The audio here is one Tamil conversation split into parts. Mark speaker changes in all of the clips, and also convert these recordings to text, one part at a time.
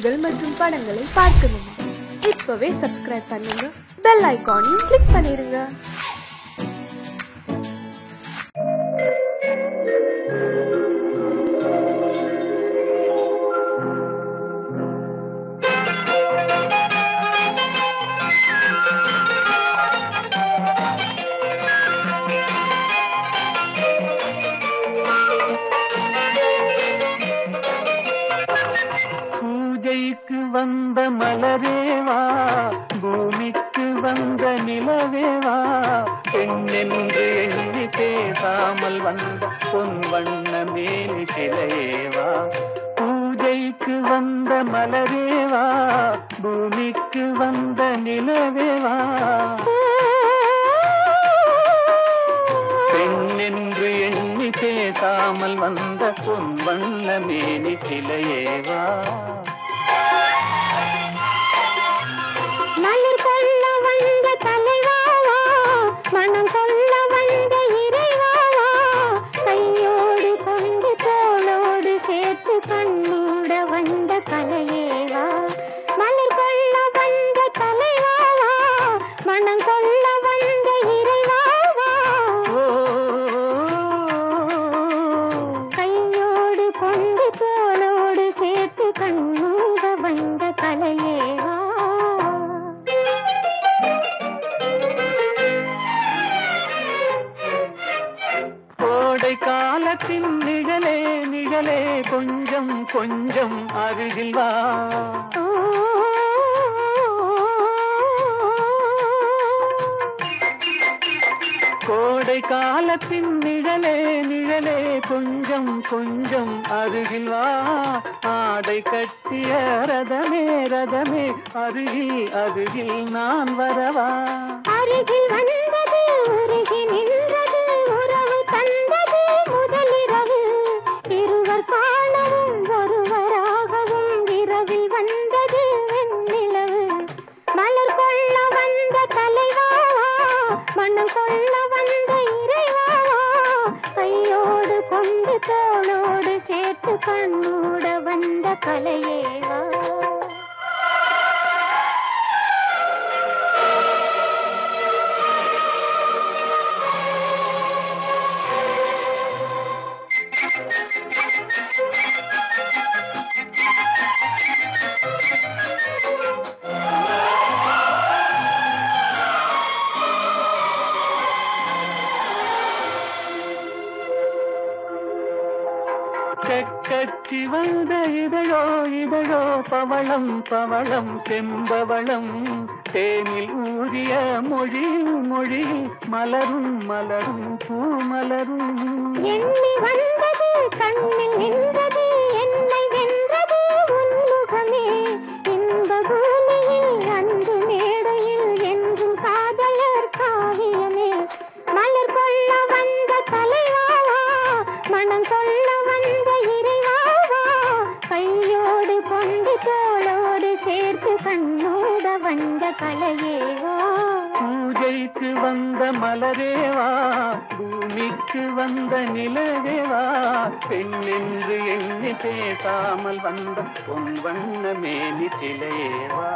Speaker 1: நிகழ்ச்சிகள் மற்றும் படங்களை பார்க்கணுமா? இப்பவே சப்ஸ்கிரைப் பண்ணுங்க, பெல் ஐகானையும் கிளிக் பண்ணிருங்க.
Speaker 2: வந்த மலரேவா, பூமிக்கு வந்த நிலவேவா, பெண்ணென்று எண்ணி பேசாமல் வந்த பொன் வண்ண மேனி சிலையேவா. பூஜைக்கு வந்த மலரேவா, பூமிக்கு வந்த நிலவேவா, பெண்ணென்று எண்ணி பேசாமல் வந்த பொன் வண்ண மேனி சிலையேவா.
Speaker 3: மலர் கொள்ள வந்த தலைவாவா, மனம் கொள்ள வந்த இறைவாவா, கையோடு கொண்டு தோளோடு சேர்த்து கண்ணூட வந்த கலையேவா. மலர் கொள்ள வந்த தலைவாவா, மனம் கொள்ள வந்த இறைவாவா, கையோடு கொண்டு தோளோடு சேர்த்து கண்ணூட வந்த கலையேவா.
Speaker 2: காலத்தின் நிழலே நிழலே கொஞ்சம் கொஞ்சம் அருகில் வா. கோடை காலத்தின் நிழலே நிழலே கொஞ்சம் கொஞ்சம் அருகில் வா. ஆடை கட்டிய ரதமே ரதமே அருகில் அருகில் நான் வரவா.
Speaker 3: அருகில் வந்தது உருகி நின்றது உறவு தந்தது முதலிரவு. இருவர் காணவும் ஒருவராகவும் இரவில் வந்தது வெண்ணிலவு. மலர் கொள்ள வந்த தலைவாவா, மனம் கொள்ள வந்த இறைவாவா, கையோடு கொண்டு தோளோடு சேர்த்து கண்ணூட வந்த கலையேவா.
Speaker 2: கட்சி வந்த இதழோ இதழோ பவளம் பவளம் செம்பவளம், தேனில் ஊறிய மொழியில் மொழியில் மலரும் மலரும் பூமலரும்.
Speaker 3: எண்ணி வந்தது கண்ணில் நின்றது என்னை வென்றது உன்முகமே. இன்ப பூமியில் அன்பு மேடையில் என்றும் காதலர் காவியமே. மலர் கொள்ள வந்த தலைவாவா, மனம் கொள்ள வந்த இறைவாவா, கையோடு கொண்டு தோளோடு சேர்த்து கண்ணோட வந்த கலையேவா.
Speaker 2: பூஜைக்கு வந்த மலரேவா, பூமிக்கு வந்த நிலவேவா, பெண்ணென்று எண்ணி பேசாமல் வந்த பொன் வண்ண மேனி சிலையேவா.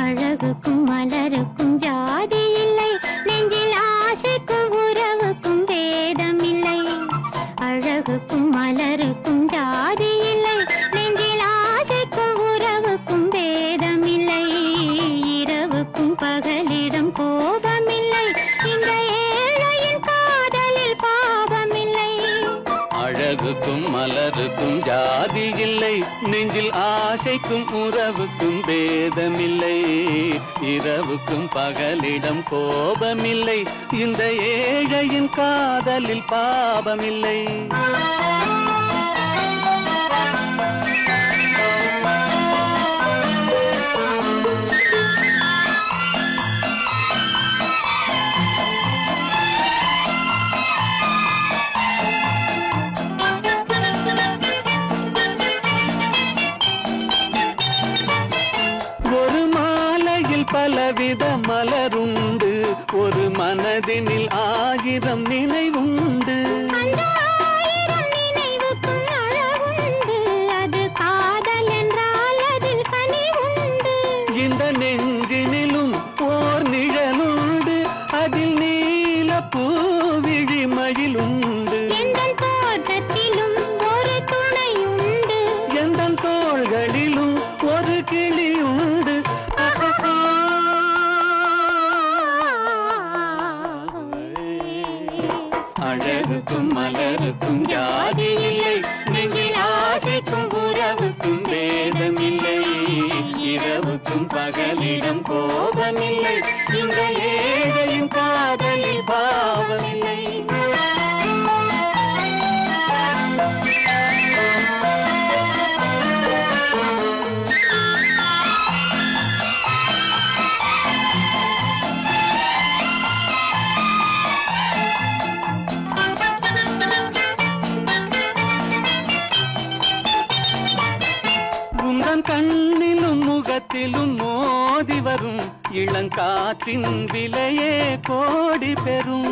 Speaker 3: அழகுக்கும் மலருக்கும் ஜாதி இல்லை, நெஞ்சில் ஆசைக்கும் உறவுக்கும் பேதம் இல்லை. அழகுக்கும் மலருக்கும் ஜாதி இல்லை, நெஞ்சில் ஆசைக்கும் உறவுக்கும் பேதம் இல்லை. இரவுக்கும் பகலிடம் கோபமில்லை, இந்த ஏழையின் காதலில் பாவமில்லை.
Speaker 2: அழகுக்கும் மலருக்கும் ஜாதி இல்லை, நெஞ்சில் ஆசைக்கும் உறவுக்கும் பேதமில்லை. இரவுக்கும் பகலிடம் கோபமில்லை, இந்த ஏழையின் காதலில் பாவமில்லை. வித மலருண்டு ஒரு மனதினில் 1000 நினைவுண்டு
Speaker 3: அந்த 1000 நினைவுக்கும் அழகுண்டு அது காதல் என்றால் அதில் கனிவுண்டு
Speaker 2: இந்த நெஞ்சினிலும் ஓர் நிழலுண்டு அதில் நீல பூவிழி மயிலுண்டு
Speaker 3: எந்தன் தோட்டத்திலும் ஒரு துணையுண்டு
Speaker 2: எந்தன் தோள்களிலும் ஒரு கிளியுண்டு அழகுக்கும் மலருக்கும் ஜாதி இல்லை நெஞ்சில் ஆசைக்கும் உறவுக்கும் பேதமில்லை இரவுக்கும் பகலிடம் கோபமில்லை இந்த ஏழையின் காதலில் பாவமில்லை கண்ணிலும் முகத்திலும் மோதி வரும் இளங்காற்றின் விலையே கோடி பெறும்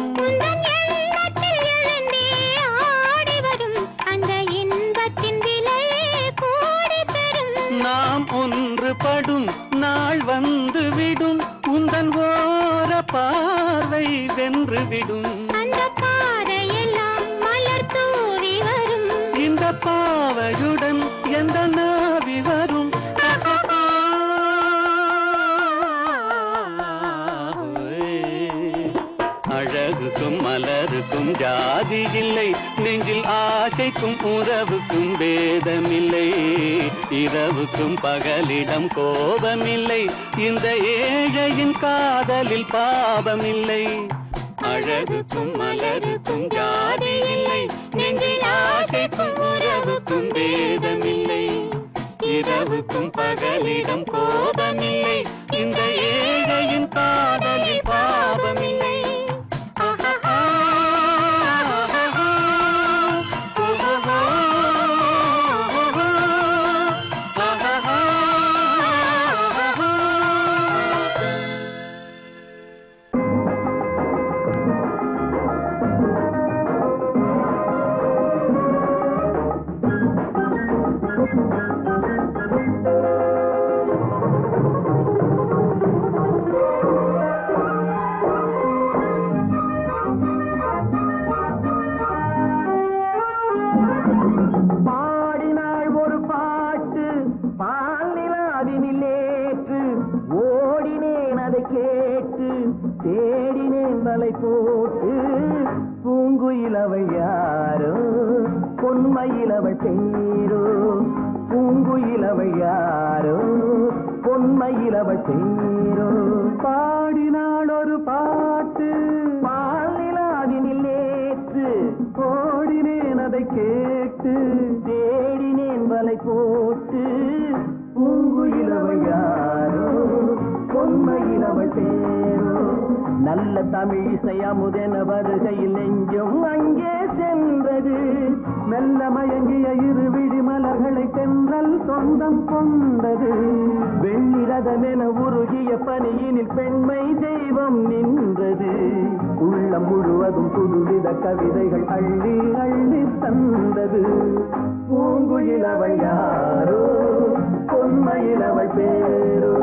Speaker 2: நாம் ஒன்றுபடும் நாள் வந்துவிடும் உந்தன் ஓர பார்வை வென்றுவிடும் இந்த பாவையுடன் எந்த நாவி வரும் அழகுக்கும் மலருக்கும் ஜாதி இல்லை நெஞ்சில் ஆசைக்கும் உறவுக்கும் பேதமில்லை இரவுக்கும் பகலிடம் கோபமில்லை இந்த ஏழையின் காதலில் பாவமில்லை அழகுக்கும் மலருக்கும் ஜாதி இல்லை நெஞ்சில் ஆசைக்கும் உறவுக்கும் பேதமில்லை இரவுக்கும் பகலிடம் கோபமில்லை இந்த ஏழையின் காதலில் பாவமில்லை
Speaker 4: தேடினேன் வலை போட்டு பூங்குயிலவள் யாரோ பொன்மயிலவள் பேரோ பூங்குயிலவள் யாரோ பொன்மயிலவள் பேரோ பாடினாள் ஒரு பாட்டு பாலிலாவினில் நேற்று ஓடினேன் அதை கேட்டு தேடினேன் வலை போட்டு பூங்குயிலவள் யாரோ பொன்மயிலவள் பேரோ நல்ல தமிழ் இசை அமுதென வருகையில் நெஞ்சும் அங்கே சென்றது மெல்ல மயங்கிய இரு விழி மலர்களை தென்றல் சொந்தம் கொண்டது வெண்ணிரதமென உருகிய பனியினில் பெண்மை தெய்வம் நின்றது உள்ளம் முழுவதும் புதுவித கவிதைகள் அள்ளி அள்ளி தந்தது பூங்குயிலவள் யாரோ பொன்மயிலவள் பேரோ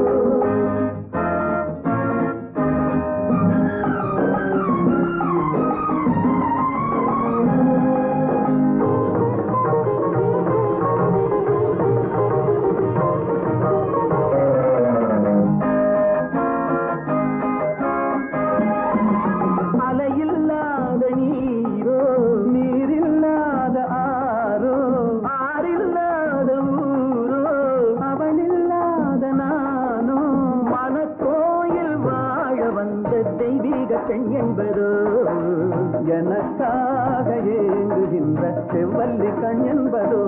Speaker 4: பெண் என்பதோ எனக்காக ஏங்குகின்ற செவ்வல்லி கண் என்பதோ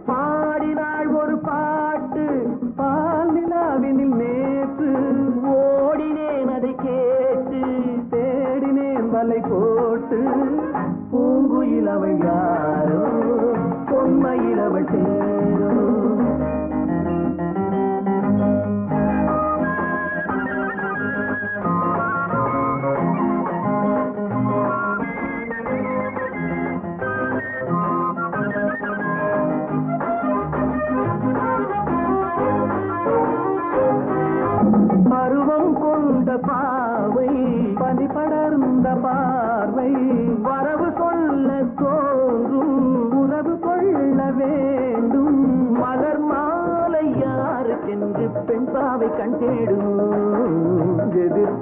Speaker 4: பாடினாள் ஒரு பாட்டு பால் நிலாவினில் நேற்று ஓடினேன் அதை கேட்டு தேடினேன் வலை போட்டு பூங்குயிலவள் யாரோ பொன்மயிலவள் பேரோ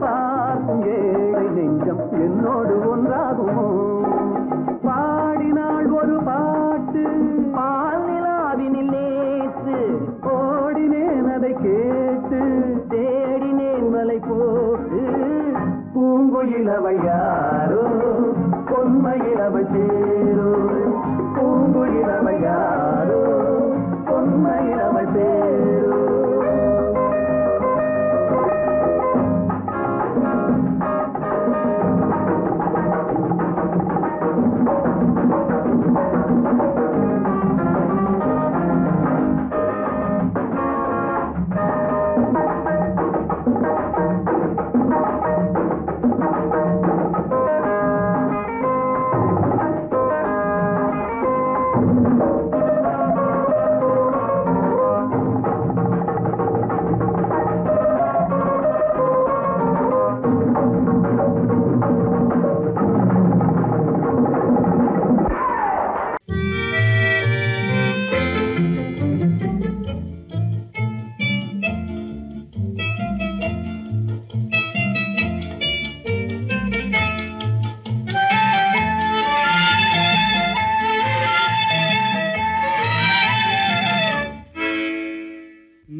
Speaker 4: பார்க்கும் ஏழை நெஞ்சம் என்னோடு ஒன்றாகுமோ? பாடினாள் ஒரு பாட்டு பால் நிலாவினில் நேற்று, ஓடினேன் அதை கேட்டு தேடினேன் மலை போட்டு. பூங்குயிலவள் யாரோ பொன்மையிலவள் சேரோ, பூங்குயிலவள் யாரோ பொன்மையிலவள் சேரோ.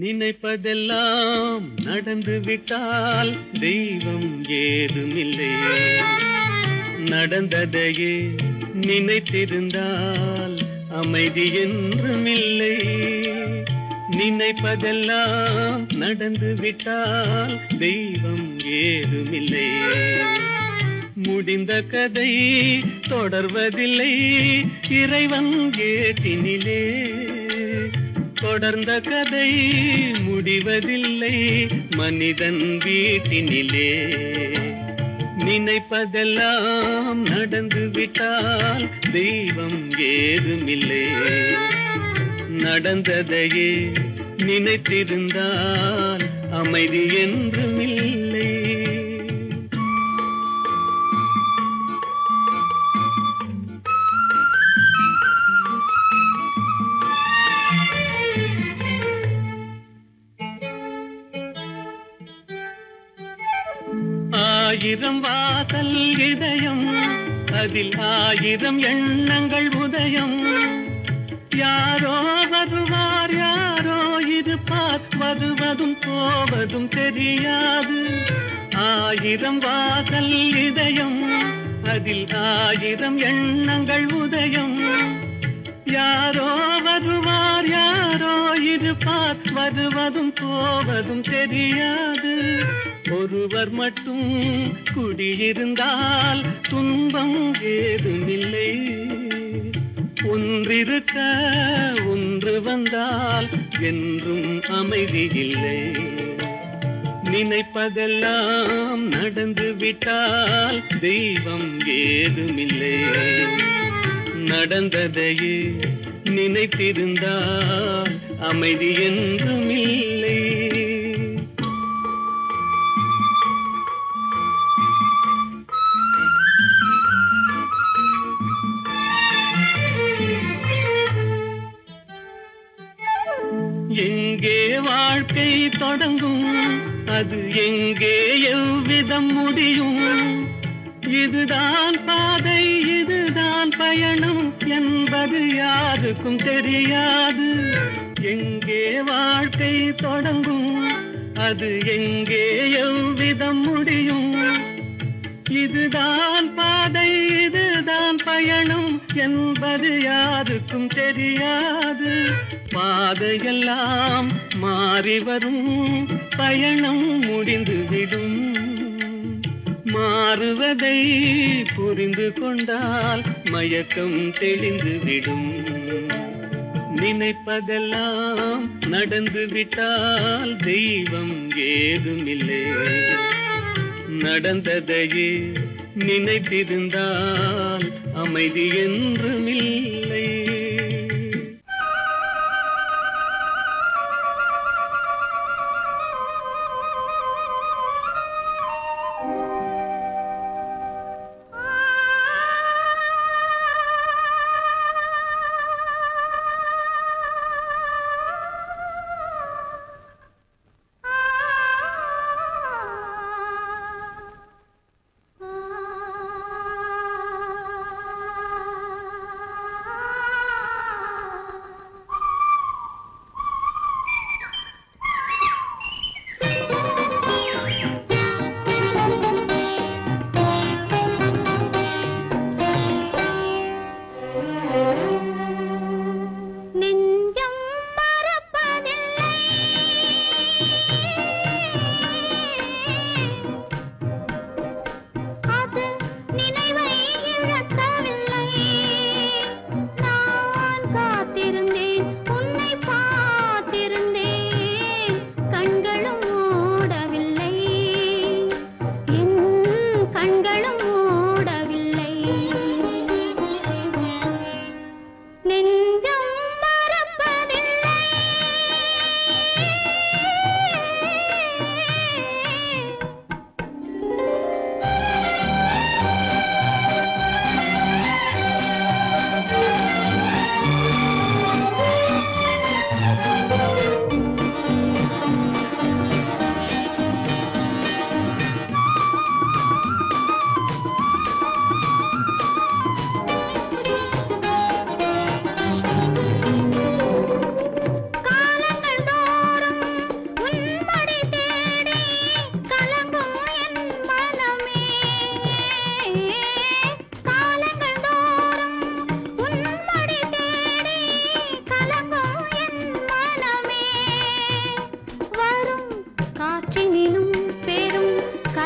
Speaker 2: நினைப்பதெல்லாம் நடந்து விட்டால் தெய்வம் ஏதுமில்லை, நடந்ததையே நினைத்திருந்தால் அமைதி என்றுமில்லை. நினைப்பதெல்லாம் நடந்து விட்டால் தெய்வம் ஏதுமில்லை, முடிந்த கதை தொடர்வதில்லை இறைவன் கேட்டினிலே. தொடர்ந்த கதை முடிவதில்லை மனிதன் வீட்டினிலே. நினைப்பதெல்லாம் நடந்து விட்டால் தெய்வம் ஏதுமில்லை, நடந்ததையே நினைத்திருந்தால் அமைதி என்றுமில்லை. ஆயிரம் வாசல் இதயம், அதில் ஆயிரம் எண்ணங்கள் உதயம். யாரோ வருவார் யாரோ இருப்பார், வருவதும் போவதும் தெரியாது. ஆயிரம் வாசல் இதயம், அதில் ஆயிரம் எண்ணங்கள் உதயம். யாரோ வருவார் யாரோ இருப்பார், வருவதும் போவதும் தெரியாது. ஒருவர் மட்டும் குடியிருந்தால் துன்பம் ஏதுமில்லை, ஒன்றிருக்க ஒன்று வந்தால் என்றும் அமைதி இல்லை. நினைப்பதெல்லாம் நடந்து விட்டால் தெய்வம் ஏதுமில்லை, நடந்ததையே நினைத்திருந்தால் அமைதி என்றுமில்லை. எங்கே வாழ்க்கை தொடங்கும், அது எங்கே எவ்விதம் முடியும்? இதுதான் பாதை இதுதான் பயணம் என்பது யாருக்கும் தெரியாது. எங்கே வாழ்க்கை தொடங்கும், அது எங்கே எவ்விதம் முடியும்? இதுதான் பாதை இதுதான் பயணம் என்பது யாருக்கும் தெரியாது. பாதையெல்லாம் மாறி வரும், பயணம் முடிந்துவிடும். மாறுவதை புரிந்து கொண்டால் மயக்கம் தெளிந்துவிடும். நினைப்பதெல்லாம் நடந்து விட்டால் தெய்வம் ஏதுமில்லை, நடந்ததையே நினைத்திருந்தால் அமைதி என்றுமில்லை.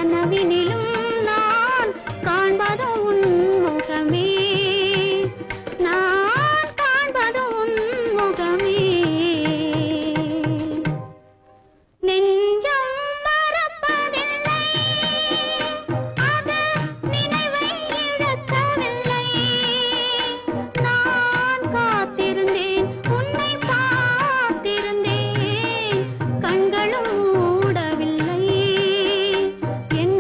Speaker 3: கனவினிலும் நான் காண்பது உன் முகமே, நான் காண்பது உன் முகமே. நெஞ்சம் மறப்பதில்லை, அது நினைவை இழக்கவில்லை. நான் காத்திருந்தேன், உன்னை பார்த்திருந்தேன், கண்களும் மூடவில்லை, என்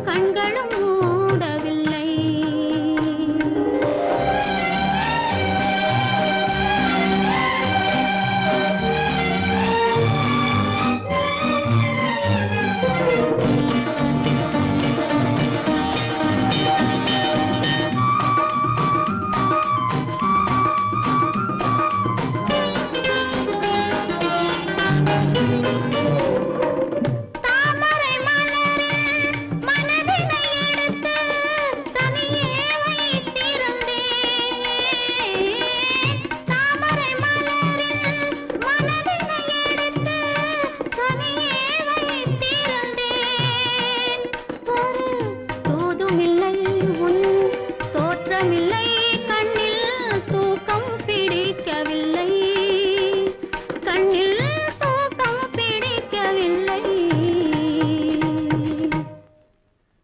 Speaker 3: கண்களும் மூடவில்லை. தாமரை மலரில் மனதினை எடுத்து தனியே வைத்திருந்தேன். தாமரை மலரில் மனதினை எடுத்து தனியே வைத்திருந்தேன். ஒரு தூதுமில்லை, உன் தோற்றமில்லை, கண்ணில் தூக்கம் பிடிக்கவில்லை, கண்ணில் தூக்கம் பிடிக்கவில்லை.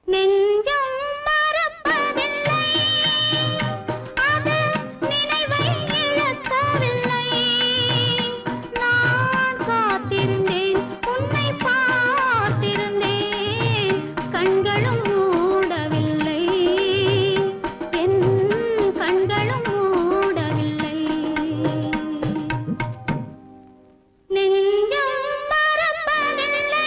Speaker 3: நெஞ்சம் மறப்பதில்லை, அது நினைவை இழக்கவில்லை. நான் காத்திருந்தேன், உன்னை பார்த்திருந்தேன், கண்களும் மூடவில்லை, என் கண்களும் மூடவில்லை. நெஞ்சம் மறப்பதில்லை.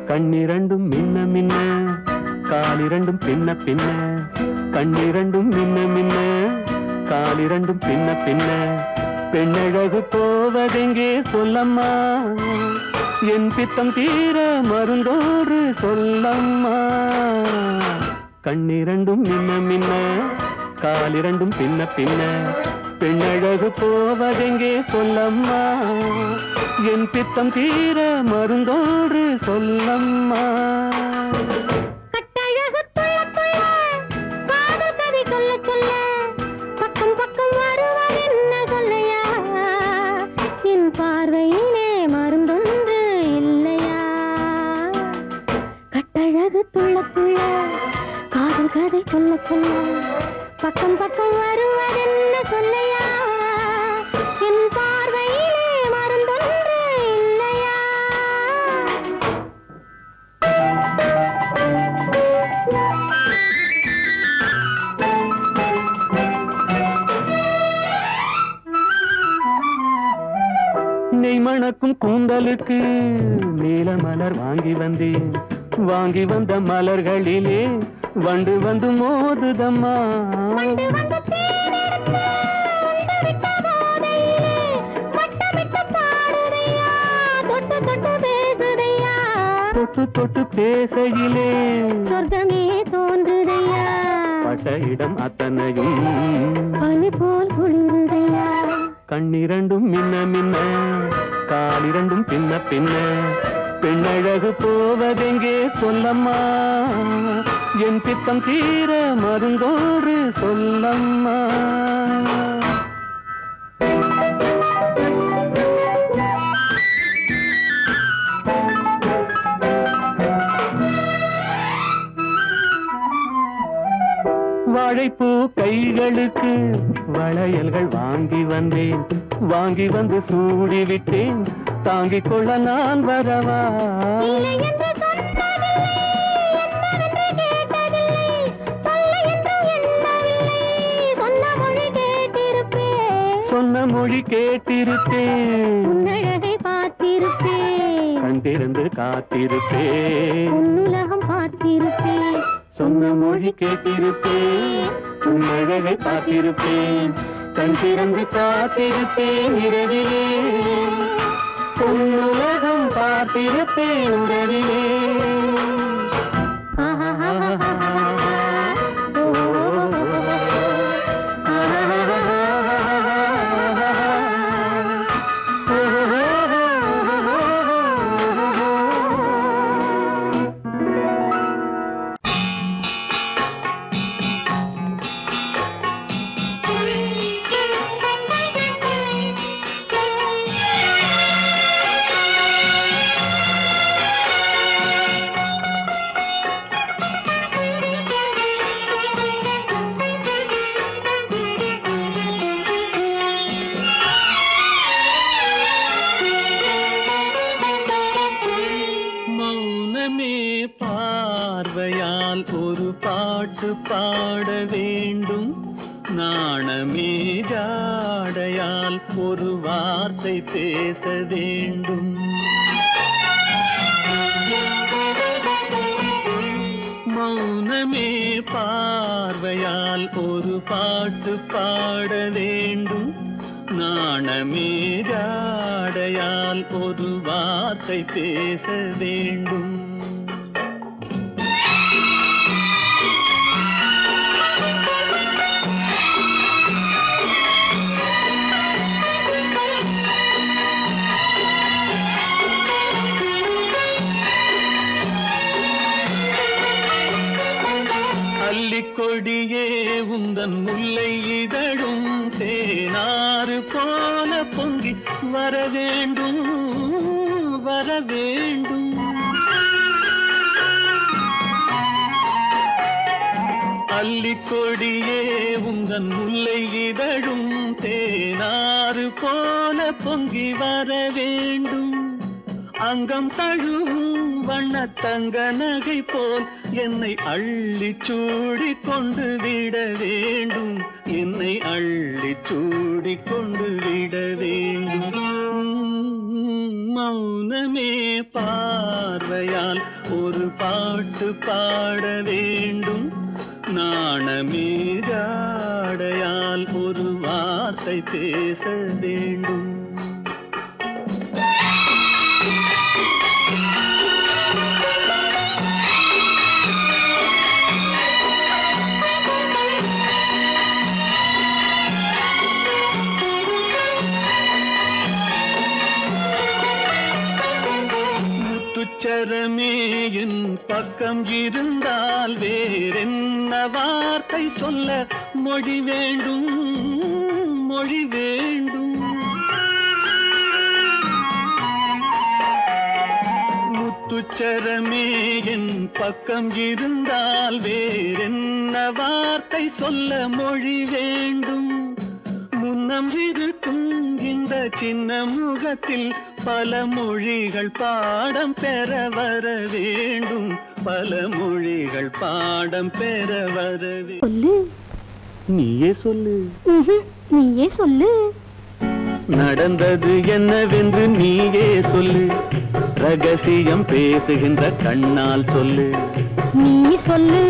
Speaker 2: கண்ணிரண்டும் மின்ன மின்ன, காலிரண்டும் பின்ன பின்ன, கண்ணிரண்டும் மின்ன மின்ன, காலிரண்டும் பின்ன பின்ன, பெண்ணழகு போவதெங்கே சொல்லம்மா, என் பித்தம் தீர மருந்தோடு சொல்லம்மா. கண்ணிரண்டும் மின்ன மின்ன, காலிரண்டும் பின்ன பின்ன, பெண்ணழகு போவதெங்கே சொல்லம்மா, என் பித்தம் தீர மருந்தோடு சொல்லம்மா.
Speaker 3: கட்டழகு துள்ள துள்ள, காதல் கதை சொல்ல சொல்ல, பக்கம் பக்கம் வருவார் என்ன சொல்லையா, என் பார்வையிலே மருந்தொன்று இல்லையா. கட்டழகு துள்ள துள்ள, காதல் கதை சொல்ல சொல்ல, பக்கம் பக்கம் வருவார் என்ன சொல்லையா, என் பார்வையிலே மருந்தொன்று இல்லையா.
Speaker 2: நெய் மணக்கும் கூந்தலுக்கு நீல மலர் வாங்கி வந்தேன், வாங்கி வந்த மலர்களிலே வண்டு வந்து மோதுதம்மா.
Speaker 3: வண்டு வந்து தேனெடுத்து உண்டுவிட்ட போதையிலே வட்டமிட்டு பாடுதையா, தொட்டு தொட்டு பேசுதையா,
Speaker 2: தொட்டு தொட்டு பேசையிலே
Speaker 3: சொர்க்கமே தோன்றுதையா,
Speaker 2: பட்ட இடம் அத்தனையும்
Speaker 3: பனி போல் குளிருதையா.
Speaker 2: கண்ணிரண்டும் மின்ன மின்ன, காலிரண்டும் பின்ன பின்ன, பெண்ணழகு போவதெங்கே சொல்லம்மா, என் பித்தம் தீர மருந்தோடு சொல்லம்மா. வாழைப்பூ கைகளுக்கு வளையல்கள் வாங்கி வந்தேன், வாங்கி வந்து சூடிவிட்டேன், தாங்கிக் கொள்ள நான் வரவா.
Speaker 3: இல்லை என்று சொன்னதில்லை, என்னவென்று கேட்டதில்லை, தொல்லை என்று எண்ணவில்லை, சொன்ன மொழி கேட்டிருப்பேன்,
Speaker 2: சொன்ன மொழி கேட்டிருப்பேன்,
Speaker 3: உன்னழகை பார்த்திருப்பேன்,
Speaker 2: கண் திறந்து காத்திருப்பேன்,
Speaker 3: உன்னுலகம்
Speaker 2: மொழி கேட்டிருப்பேன் உன் அழகை பார்த்திருப்பேன் கண் திறந்து காத்திருப்பேன் இரவிலே உலகம் பார்த்திருப்பேன் உறவிலே பார்வையால் ஒரு பாட்டு பாட வேண்டும் நாணமே ஜாடையால் ஒரு வார்த்தை பேச வேண்டும் மௌனமே பார்வையால் ஒரு பாட்டு பாட வேண்டும் நாணமே ஜாடையால் ஒரு வார்த்தை பேச வேண்டும் கொடியே உந்தன் முல்லை இதழும் தேனாறு போல பொங்கி வர வேண்டும் வர வேண்டும் அல்லிக்கொடியே உந்தன் முல்லை இதழும் தேனாறு போல பொங்கி வர வேண்டும் அங்கம் தழுவும் வண்ணத்தங்க நகை போல் என்னை அள்ளி சூடி கொண்டு விட வேண்டும் என்னை அள்ளி சூடி கொண்டு விட வேண்டும் மௌனமே பார்வையால் ஒரு பாட்டு பாட வேண்டும் நாணமே ஜாடையால் ஒரு வார்த்தை பேச வேண்டும் முத்துச்சரமே என் பக்கம் இருந்தால் வேறென்ன வார்த்தை சொல்ல மொழி வேண்டும் மொழி வேண்டும் முத்துச்சரமே என் பக்கம் இருந்தால் வேறென்ன வார்த்தை சொல்ல மொழி வேண்டும் முன்னம் இருக்கும் இந்த சின்ன முகத்தில் பல மொழிகள் பாடம் பெற வர வேண்டும் பல மொழிகள் பாடம் பெற வர வேண்டும் நீயே சொல்லு
Speaker 3: நீயே சொல்லு
Speaker 2: நடந்தது என்னவென்று நீயே சொல்லு ரகசியம் பேசுகின்ற கண்ணால் சொல்லு
Speaker 3: நீ சொல்லு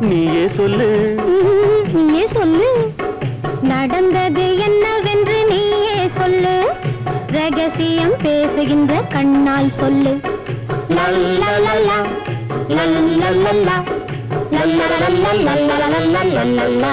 Speaker 2: நீயே சொல்லு
Speaker 3: நீயே சொல்லு நடந்தது என்னவென்று நீயே சொல்லு ரகசியம் பேசுகின்ற கண்ணால் சொல்லு லல்லலல்லா லல்லலல்லா லல்லலல்லா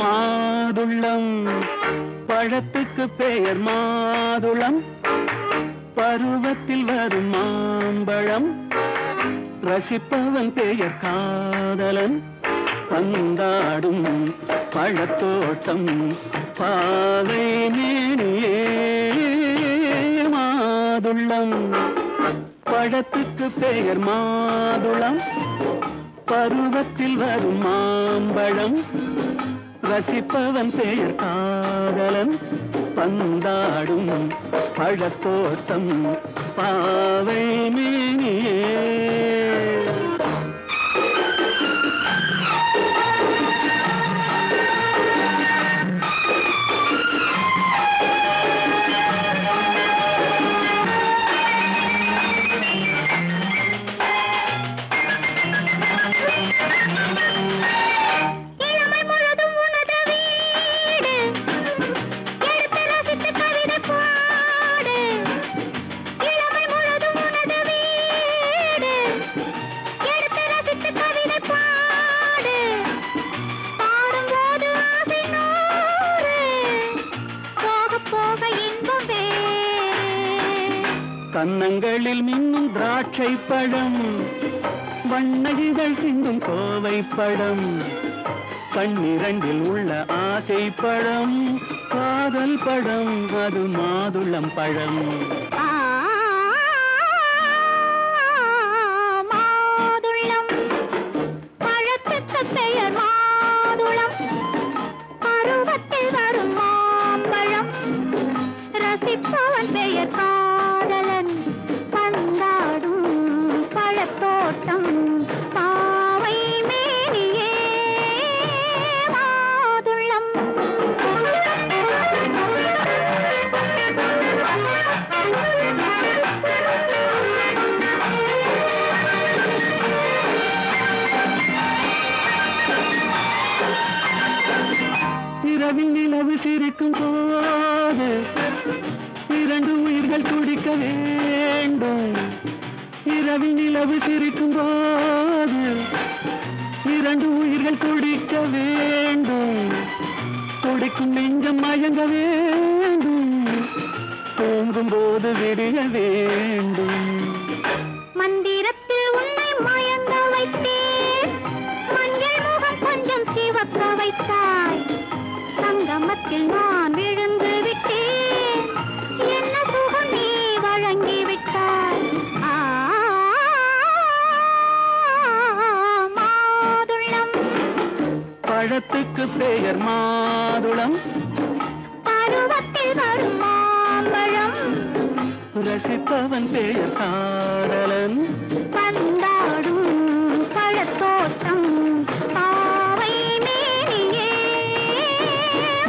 Speaker 2: மாதுளம் பழத்துக்கு பெயர் மாதுளம், பருவத்தில் வரும் மாம்பழம், ரசிப்பவன் பெயர் காதலன், பந்தாடும் பழத்தோட்டம் பாவை மேனியே. மாதுளம் பழத்துக்கு பெயர் மாதுளம், பருவத்தில் வரும் மாம்பழம், ரசிப்பவன் பெயர் காதலன், பந்தாடும் பழத்தோட்டம் பாவை மேனியே. கன்னங்களில் மின்னும் திராட்சை பழம், வண்ண இதழ் சிந்தும் கோவை பழம், கண்ணிரண்டில் உள்ள ஆசை பழம் காதல் பழம், அது மாதுளம் பழம்.
Speaker 3: மாதுளம் பழத்துக்கு பெயர் மாதுளம், பருவத்தில் வரும் மாம்பழம், ரசிப்பவன் பெயர் காதலன், பந்தாடும் பழத்தோட்டம் பாவை மேனியே. மாதுளம்
Speaker 2: இரவில் நிலவு சிரிக்கும் போது இரண்டு உயிர்கள் துடிக்க வேண்டும். இரவில் நிலவு சிரிக்கும் போது இரண்டு உயிர்கள் துடிக்க வேண்டும். துடிக்கும் நெஞ்சம் மயங்க வேண்டும். தூங்கும் போது விடிய வேண்டும்.
Speaker 3: மந்திரத்தில் உன்னை மயங்க வைத்தேன். மஞ்சள் முகம் கொஞ்சம் சிவக்க வைத்தாய். சங்கமத்தில் நான் விழுந்து விட்டேன். என்ன சுகம் நீ வழங்கி விட்டாய். மாதுளம்.
Speaker 2: பழத்துக்கு பெயர் மாதுளம்.
Speaker 3: பருவத்தில் வரும் மாம்பழம்.
Speaker 2: ரசிப்பவன் பெயர் காதலன்.
Speaker 3: பந்தாடும் பழத்தோட்டம் பாவை மேனியே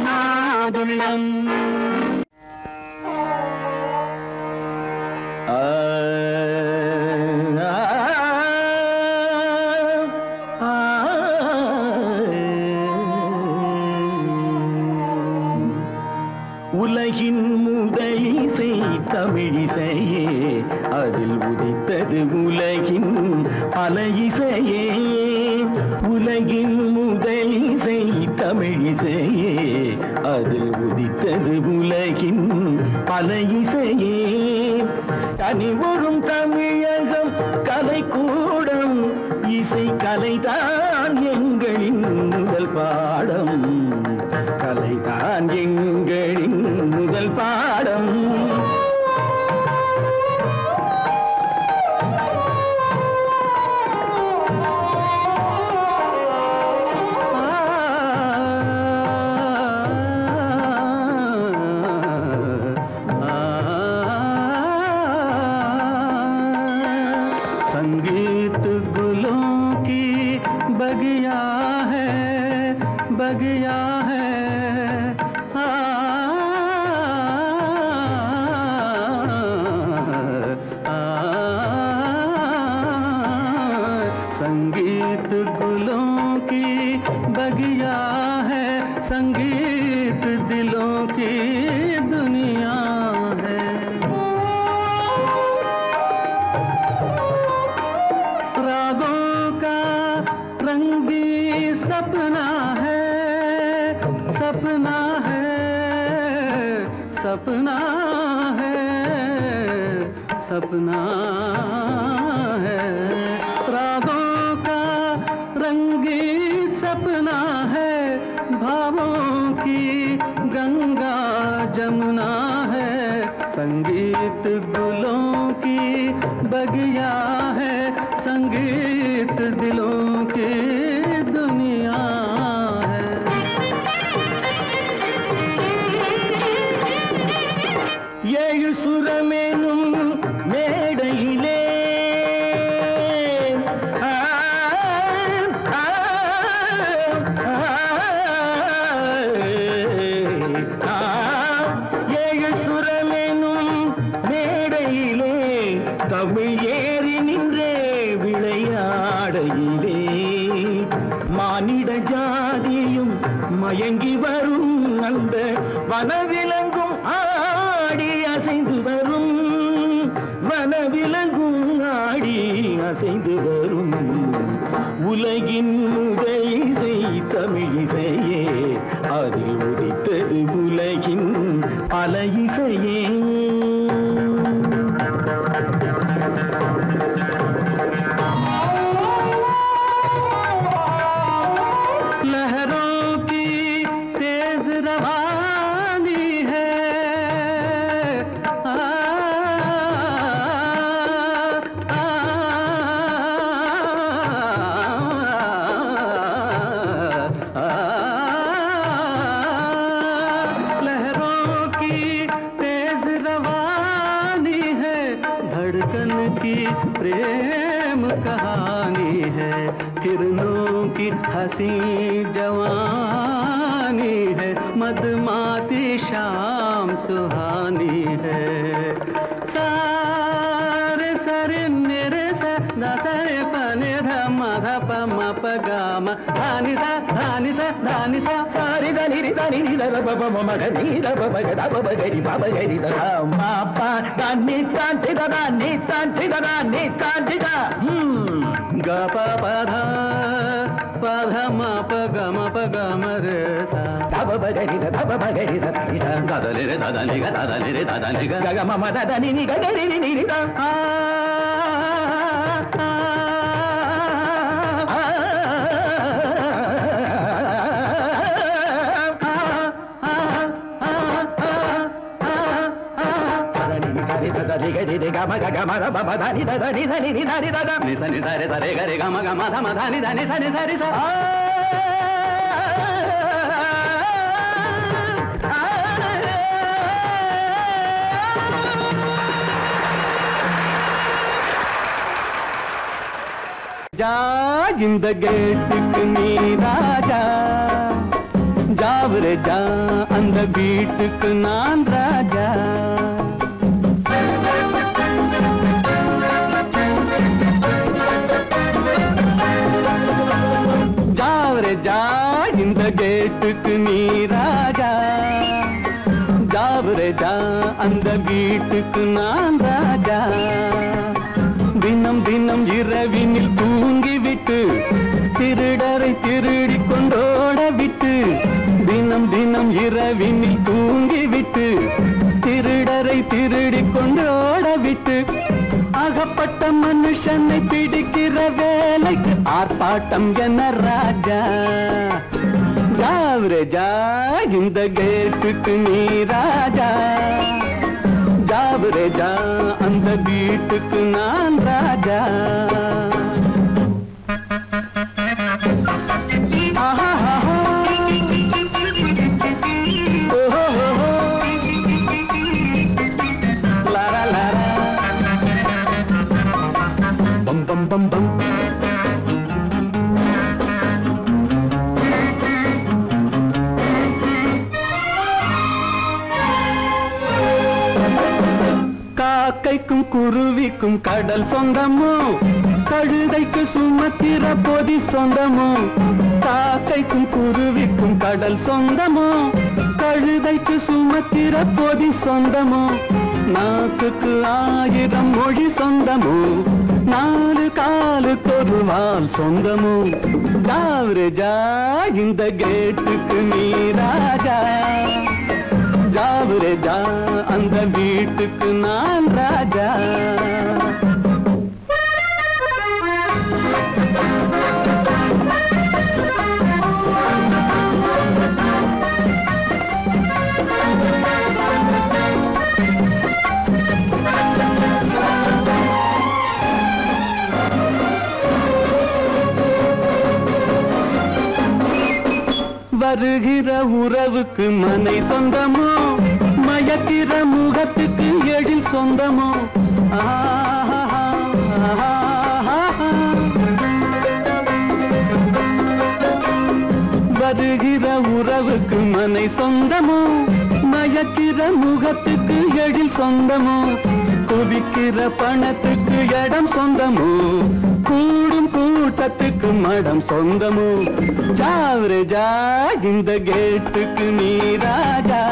Speaker 2: மாதுளம்.
Speaker 4: உலகின் முதலிசை தமிழிசையே, அதில் உதித்தது உலகின் பல இசையே. உலகின் முதலிசை தமிழிசையே, அதில் உதித்தது உலகின் பல இசையே. கனிவரும் தமிழகம் கலைக்கூடம், இசை கலைதான் எங்களின் முதல் பாடம். கலைதான் எங்களின் முதல் பாடம். संगीत गुलों की बगिया है, बगिया है। संगीत गुलों की बगिया है, संगीत दिलों की दुनिया है। रागों का रंगी सपना है, सपना है, सपना है, सपना है। रागों का रंगी सपना है, भावों की गंगा जमुना है। संगीत गुलों की बगिया है, संगीत दिलों की दुनिया है। ஏழு சுரமேனும் மேடையிலே ஏழு சுரமேனும் மேடையிலே தமிழ் ஏறி நின்றே விளையாடையிலே மானிட ஜாதியும் மயங்கி வரும் அந்த வனவிலங்கும் ஆடி அசைந்து வரும், வனவிலங்கும் ஆடி அசைந்து வரும். உலகின் முதல் இசை தமிழிசையே, அதில் உதித்தது உலகின் பல இசையே. लहरों की तेज रवानी है, लहरों की तेज रवानी है, धड़कन की प्रेम कहानी है। किरणों की हंसी जवानी है, मदमाती शाम सुहानी है। सारे सरे निरे सा दसरे पने ध म ध प म प ग म धानी सा धानी सा धानी सा सारी ध దని రి దని ని ద ప ప మ గ ని ద ప ప గ ద ప ప గ రి ప ప గ రి ద మా ప ద ని త టి ద ద ని త టి ద ద ని త టి ద గ ప ప ధ ప ధ మ ప గ మ ప గ మ రే స ద ప ప గ రి ద ద ప ప గ రి ద ని స ద ద ని రే ద ద ని గ ద ద ని రే ద ద ని గ గ మ మ ద ద ని ని గ గ రి ని రి ద
Speaker 2: இந்த கேட்டுக்கு நீ ராஜா ஜாவரே ஜா அந்த வீட்டுக்கு நான் ராஜா ஜாவரே ஜா இந்த கேட்டுக்கு நீ ராஜா ஜாவரே ஜா அந்த வீட்டுக்கு நான் ராஜா தினம் தினம் இரவினில் தூங்கிவிட்டு திருடரை திருடி கொண்டோட விட்டு தினம் தினம் இரவினில் தூங்கிவிட்டு திருடரை திருடி கொண்டோட விட்டு அகப்பட்ட மனுஷனை பிடிக்கிற வேலைக்கு ஆர்ப்பாட்டம் என்ன ராஜா ஜாவரே ஜா இந்த கேட்டுக்கு நீ ராஜா ஜாவரே ஜா அந்த வீட்டுக்கு நான் ராஜா பம் பம் பம் பம் காக்கைக்கும் குருவிக்கும் கடல் சொந்தமோ கழுதைக்கு சுமத்திர பொதி சொந்தமோ காக்கைக்கும் குருவிக்கும் கடல் சொந்தமோ கழுதைக்கு சுமத்திர பொதி சொந்தமோ நாக்குக்கு 1000 மொழி சொந்தமோ 4 காலுக்கு ஒரு வால் சொந்தமோ ஜாவரே ஜா இந்த கேட்டுக்கு நீ ராஜா ஜாவரே ஜா அந்த வீட்டுக்கு நான் ராஜா வருகிற உறவுக்கு மனை சொந்தமோ மயக்கிற முகத்துக்கு எழில் சொந்தமோ வருகிற உறவுக்கு மனை சொந்தமோ மயக்கிற முகத்துக்கு எழில் சொந்தமோ குவிக்கிற பணத்துக்கு இடம் சொந்தமோ கூடும் கூட்டத்துக்கு மடம் சொந்தமோ ஜாவரே ஜா இந்த கேட்டுக்கு நீ ராஜா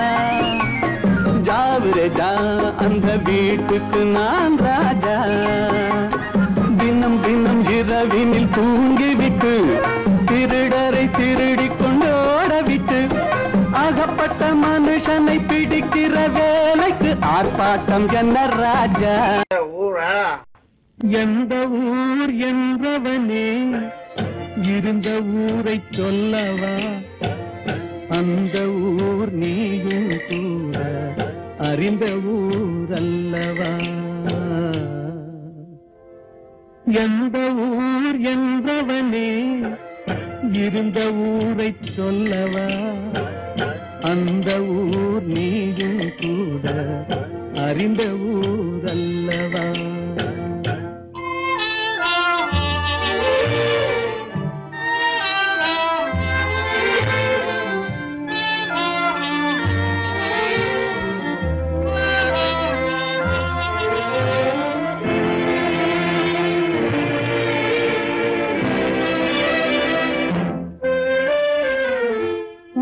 Speaker 2: ஜாவரே ஜா அந்த வீட்டுக்கு நான் ராஜா தினம் தினம் இரவினில் தூங்கிவிட்டு திருடரை திருடி கொண்டோட விட்டு அகப்பட்ட மனுஷனை பிடிக்கிற வேலைக்கு ஆர்ப்பாட்டம் என்ன ராஜா எந்த ஊர் என்றவனே இருந்த ஊரை சொல்லவா அந்த ஊர் நீயும் கூட அறிந்த ஊர் அல்லவா எந்த ஊர் என்றவனே இருந்த ஊரை சொல்லவா அந்த ஊர் நீயும் கூட அறிந்த ஊர் அல்லவா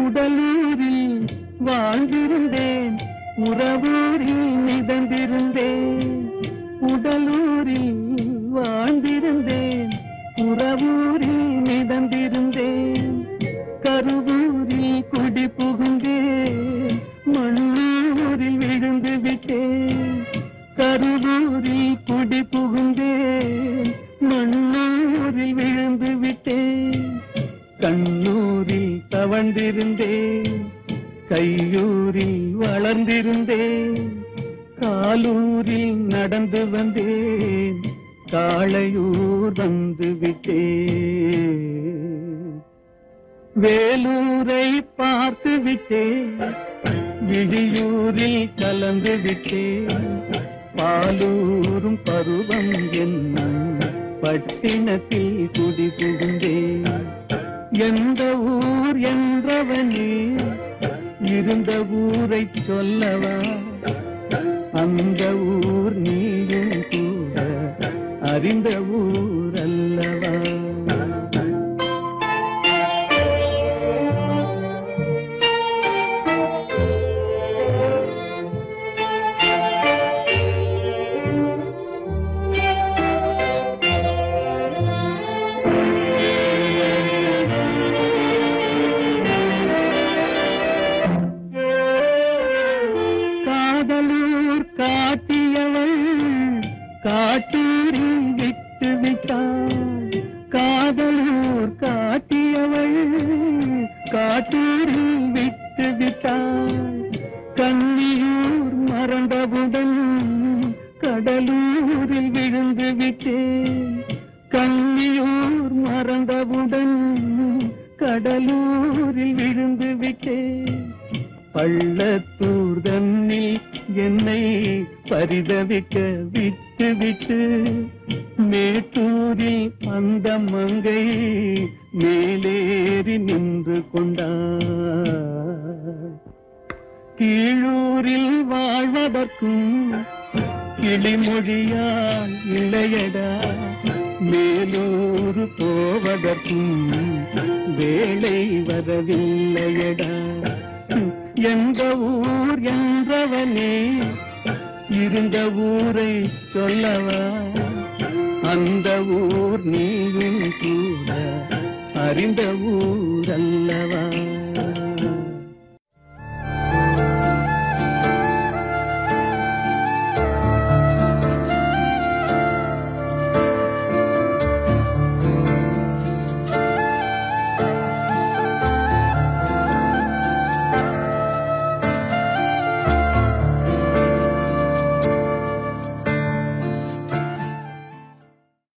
Speaker 2: உடலில் உடலூரில் வாழ்ந்திருந்தேன் உறவூரில் மிதந்திருந்தேன் உடலூரில் வாழ்ந்திருந்தேன் உறவூரில் மிதந்திருந்தேன் கருவூரில் குடி புகுந்தேன் மண்ணூரில் விழுந்து விட்டேன் கருவூரில் குடி புகுந்தேன் மண்ணூரில் விழுந்து விட்டேன் கண்ணூரில் தவழ்ந்திருந்தேன் கையூரில் வளர்ந்திருந்தேன் காலூரில் நடந்து வந்தேன் காளையூர் வந்து விட்டேன் வேலூரை பார்த்து விட்டேன் விழியூரில் கலந்து விட்டேன் பாலூரும் பருவம் என்னும் பட்டினத்தில் குடி புகுந்தேன் எந்த ஊர் என்றவனே இருந்த ஊரை சொல்லவா அந்த ஊர் நீயும் கூட அறிந்த ஊர் அல்லவா காதலூர் காட்டியவள் காட்டூரில் விட்டு விட்டாள் காதலூர் காட்டியவள் காட்டூரில் விட்டு விட்டாள் கன்னியூர் மறந்தவுடன் கடலூரில் விழுந்து விட்டேன் கன்னியூர் மறந்தவுடன் கடலூரில் விழுந்து விட்டேன் பள்ளத்தூர் தன்னில் என்னை பரிதவிக்க விட்டு விட்டு மேட்டூரில் அந்த மங்கை மேலேறி நின்று கொண்டார் கீழூரில் வாழ்வதற்கும் கிளிமொழியால் இல்லையடா மேலூர் போவதற்கும் வேலை வரவில்லையடா எந்த ஊர் என்றவனே இருந்த ஊரை சொல்லவா அந்த ஊர் நீயும் கூட அறிந்த ஊர் அல்லவா